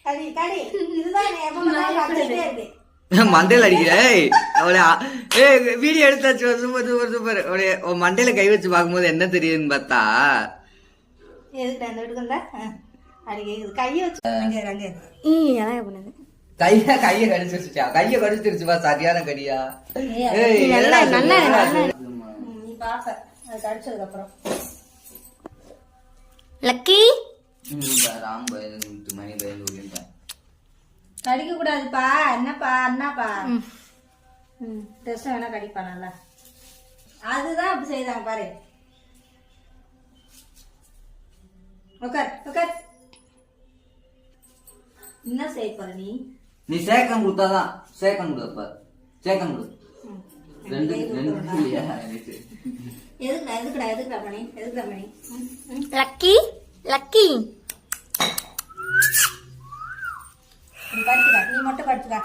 கடி கடி இதுதான் இருக்கு. மண்டையில அடிக்கிற வீடியோ எடுத்தாச்சு. Super super super. மண்டையில கை வச்சு பார்க்கும்போது என்ன தெரியுதுன்னு பார்த்தா கைய கடிச்சிருச்சா? கைய கடிச்சிருச்சுப்பா. சரியான கடியா? கடிச்சதுக்கு அப்புறம் லக்கி மணி பயந்து கடிக்க கூடாதுப்பா. என்னப்பா என்னப்பா டெஸ்ட் வேணா கடிப்பா நல்லா. அதுதான் அப்படி செய்தாங்க பாரு. உட்கார் உட்கார். என்ன செய்ய போற நீ சேக்கம் கொடுத்தாதான். சேக்கம் கொடுப்பா. சேக்கம் கொடு. எதுக்குடா எதுக்குடா மணி எதுக்குடா மணி? லக்கி லக்கி நீ படுத்துக்கா. நீ மட்டும் படுத்துக்கா.